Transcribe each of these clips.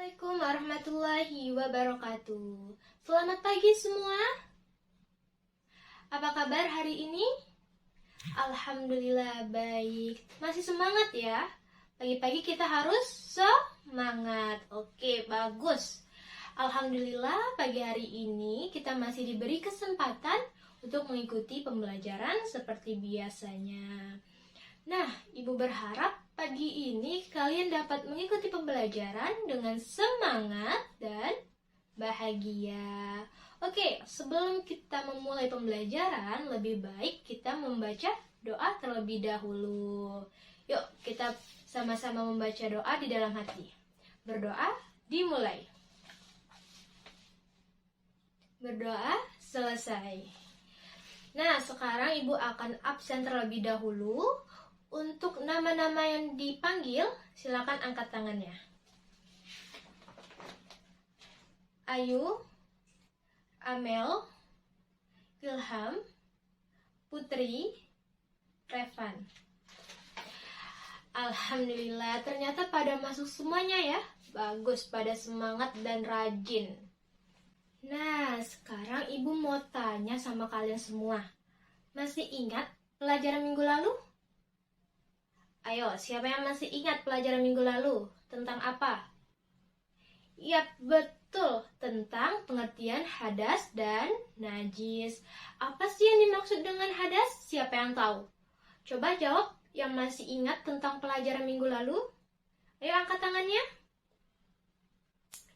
Assalamualaikum warahmatullahi wabarakatuh. Selamat pagi semua. Apa kabar hari ini? Alhamdulillah baik. Masih semangat ya? Pagi-pagi kita harus semangat. Oke, bagus. Alhamdulillah pagi hari ini kita masih diberi kesempatan untuk mengikuti pembelajaran seperti biasanya. Nah, Ibu berharap pagi ini kalian dapat mengikuti pembelajaran dengan semangat dan bahagia. Oke, sebelum kita memulai pembelajaran, lebih baik kita membaca doa terlebih dahulu. Yuk, kita sama-sama membaca doa di dalam hati. Berdoa dimulai. Berdoa selesai. Nah, sekarang Ibu akan absen terlebih dahulu. Untuk nama-nama yang dipanggil, silakan angkat tangannya. Ayu, Amel, Ilham, Putri, Revan. Alhamdulillah, ternyata pada masuk semuanya ya. Bagus, pada semangat dan rajin. Nah, sekarang Ibu mau tanya sama kalian semua. Masih ingat pelajaran minggu lalu? Ayo, siapa yang masih ingat pelajaran minggu lalu? Tentang apa? Yap, betul. Tentang pengertian hadas dan najis. Apa sih yang dimaksud dengan hadas? Siapa yang tahu? Coba jawab yang masih ingat tentang pelajaran minggu lalu. Ayo angkat tangannya.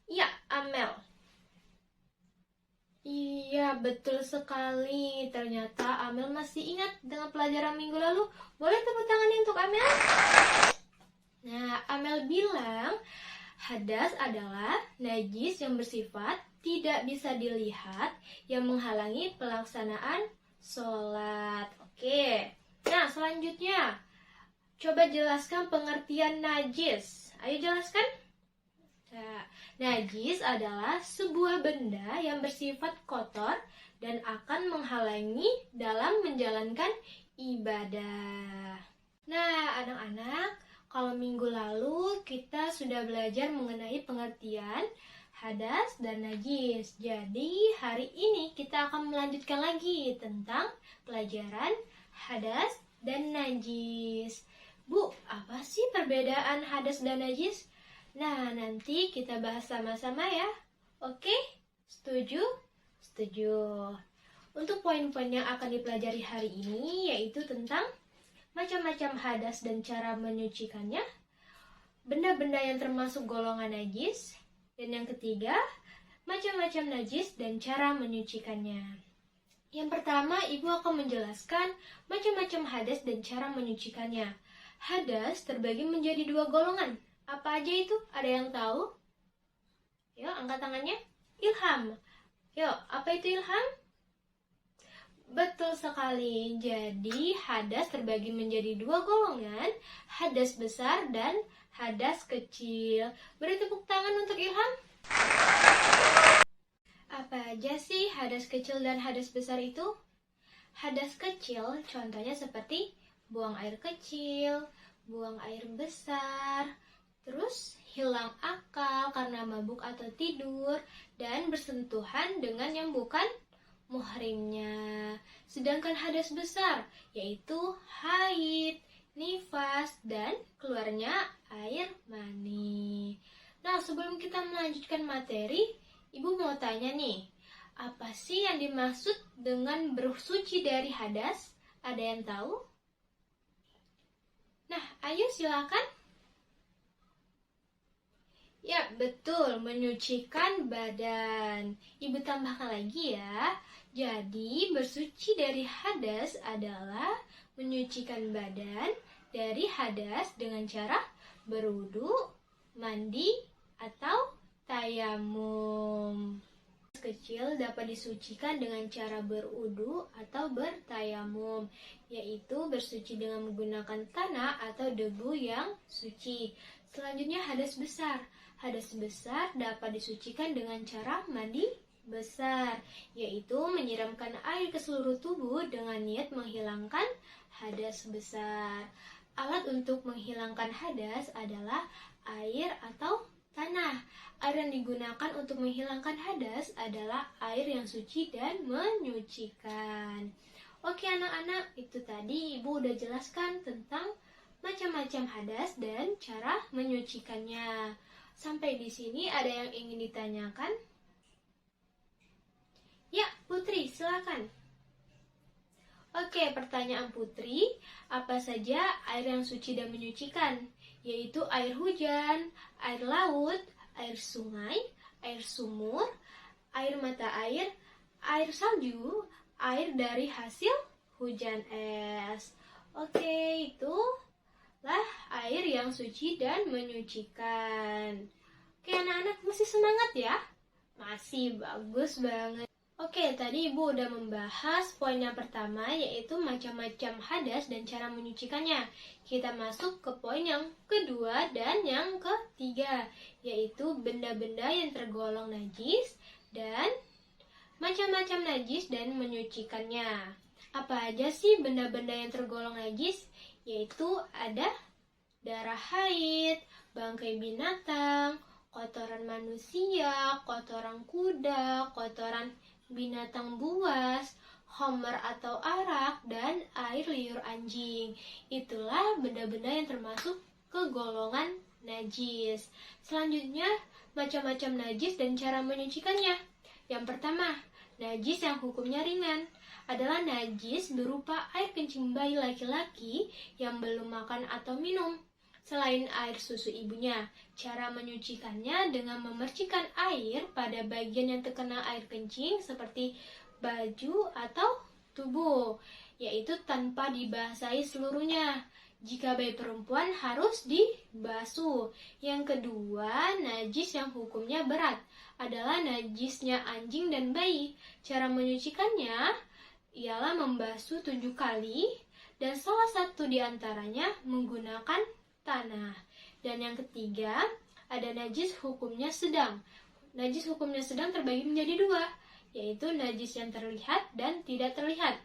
Ya, Amel. Iya, betul sekali. Ternyata Amel masih ingat dengan pelajaran minggu lalu. Boleh tepuk tangannya untuk Amel? Nah, Amel bilang hadas adalah najis yang bersifat tidak bisa dilihat yang menghalangi pelaksanaan sholat. Oke. Nah, selanjutnya coba jelaskan pengertian najis. Ayo jelaskan. Nah, najis adalah sebuah benda yang bersifat kotor dan akan menghalangi dalam menjalankan ibadah. Nah, anak-anak, kalau minggu lalu kita sudah belajar mengenai pengertian hadas dan najis. Jadi, hari ini kita akan melanjutkan lagi tentang pelajaran hadas dan najis. Bu, apa sih perbedaan hadas dan najis? Nah, nanti kita bahas sama-sama ya. Oke? Setuju? Setuju. Untuk poin-poin yang akan dipelajari hari ini yaitu tentang macam-macam hadas dan cara menyucikannya, benda-benda yang termasuk golongan najis, dan yang ketiga, macam-macam najis dan cara menyucikannya. Yang pertama, Ibu akan menjelaskan macam-macam hadas dan cara menyucikannya. Hadas terbagi menjadi dua golongan. Apa aja itu? Ada yang tahu? Yuk, angkat tangannya. Ilham. Yuk, apa itu Ilham? Betul sekali. Jadi, hadas terbagi menjadi dua golongan, hadas besar dan hadas kecil. Beri tepuk tangan untuk Ilham. Apa aja sih hadas kecil dan hadas besar itu? Hadas kecil contohnya seperti buang air kecil, buang air besar, terus hilang akal karena mabuk atau tidur, dan bersentuhan dengan yang bukan muhrimnya. Sedangkan hadas besar yaitu haid, nifas, dan keluarnya air mani. Nah, sebelum kita melanjutkan materi, Ibu mau tanya nih, apa sih yang dimaksud dengan bersuci dari hadas? Ada yang tahu? Nah, ayo silakan. Ya, betul, menyucikan badan. Ibu tambahkan lagi ya. Jadi, bersuci dari hadas adalah menyucikan badan dari hadas dengan cara berwudu, mandi, atau tayamum. Kecil dapat disucikan dengan cara berwudu atau bertayamum, yaitu bersuci dengan menggunakan tanah atau debu yang suci. Selanjutnya hadas besar. Hadas besar dapat disucikan dengan cara mandi besar, yaitu menyiramkan air ke seluruh tubuh dengan niat menghilangkan hadas besar. Alat untuk menghilangkan hadas adalah air atau tanah. Air yang digunakan untuk menghilangkan hadas adalah air yang suci dan menyucikan. Oke anak-anak, itu tadi Ibu udah jelaskan tentang macam-macam hadas dan cara menyucikannya. Sampai di sini ada yang ingin ditanyakan? Ya, Putri, silakan. Oke, pertanyaan Putri, apa saja air yang suci dan menyucikan? Yaitu air hujan, air laut, air sungai, air sumur, air mata air salju, air dari hasil hujan es. Oke, itulah air yang suci dan menyucikan. Oke, anak-anak masih semangat ya? Masih bagus banget. Oke, tadi Ibu udah membahas poin yang pertama, yaitu macam-macam hadas dan cara menyucikannya. Kita masuk ke poin yang kedua dan yang ketiga, yaitu benda-benda yang tergolong najis dan macam-macam najis dan menyucikannya. Apa aja sih benda-benda yang tergolong najis? Yaitu ada darah haid, bangkai binatang, kotoran manusia, kotoran kuda, kotoran binatang buas, homer atau arak, dan air liur anjing. Itulah benda-benda yang termasuk ke golongan najis. Selanjutnya, macam-macam najis dan cara menyucikannya. Yang pertama, najis yang hukumnya ringan adalah najis berupa air kencing bayi laki-laki yang belum makan atau minum. Selain air susu ibunya, cara menyucikannya dengan memercikkan air pada bagian yang terkena air kencing seperti baju atau tubuh, yaitu tanpa dibasahi seluruhnya. Jika bayi perempuan harus dibasuh. Yang kedua, najis yang hukumnya berat adalah najisnya anjing dan bayi. Cara menyucikannya ialah membasuh 7 kali dan salah satu di antaranya menggunakan tanah. Dan yang ketiga, ada najis hukumnya sedang. Najis hukumnya sedang terbagi menjadi 2, yaitu najis yang terlihat dan tidak terlihat.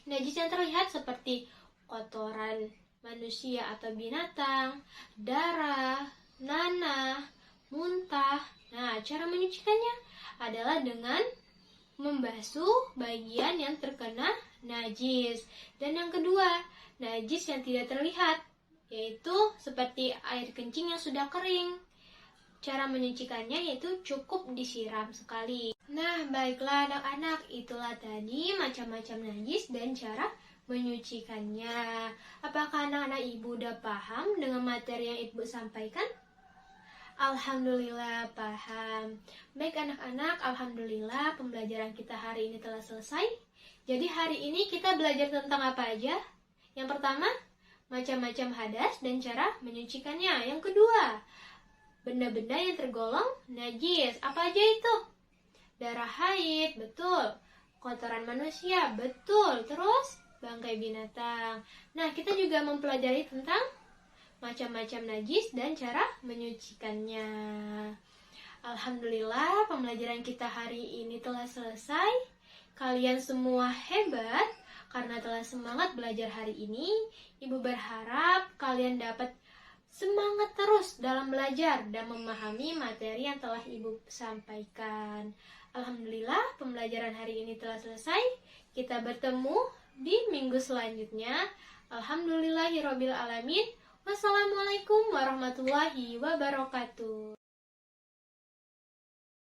Najis yang terlihat seperti kotoran manusia atau binatang, darah, nanah, muntah. Nah, cara menyucikannya adalah dengan membasuh bagian yang terkena najis. Dan yang kedua, najis yang tidak terlihat, yaitu seperti air kencing yang sudah kering. Cara menyucikannya yaitu cukup disiram sekali. Nah, baiklah anak-anak, itulah tadi macam-macam najis dan cara menyucikannya. Apakah anak-anak Ibu udah paham dengan materi yang Ibu sampaikan? Alhamdulillah paham. Baik anak-anak, alhamdulillah pembelajaran kita hari ini telah selesai. Jadi hari ini kita belajar tentang apa aja? Yang pertama, macam-macam hadas dan cara menyucikannya. Yang kedua, benda-benda yang tergolong najis. Apa aja itu? Darah haid, betul. Kotoran manusia, betul. Terus, bangkai binatang. Nah, kita juga mempelajari tentang macam-macam najis dan cara menyucikannya. Alhamdulillah, pembelajaran kita hari ini telah selesai. Kalian semua hebat karena telah semangat belajar hari ini. Ibu berharap kalian dapat semangat terus dalam belajar dan memahami materi yang telah Ibu sampaikan. Alhamdulillah, pembelajaran hari ini telah selesai. Kita bertemu di minggu selanjutnya. Alhamdulillahirobbilalamin. Wassalamualaikum warahmatullahi wabarakatuh.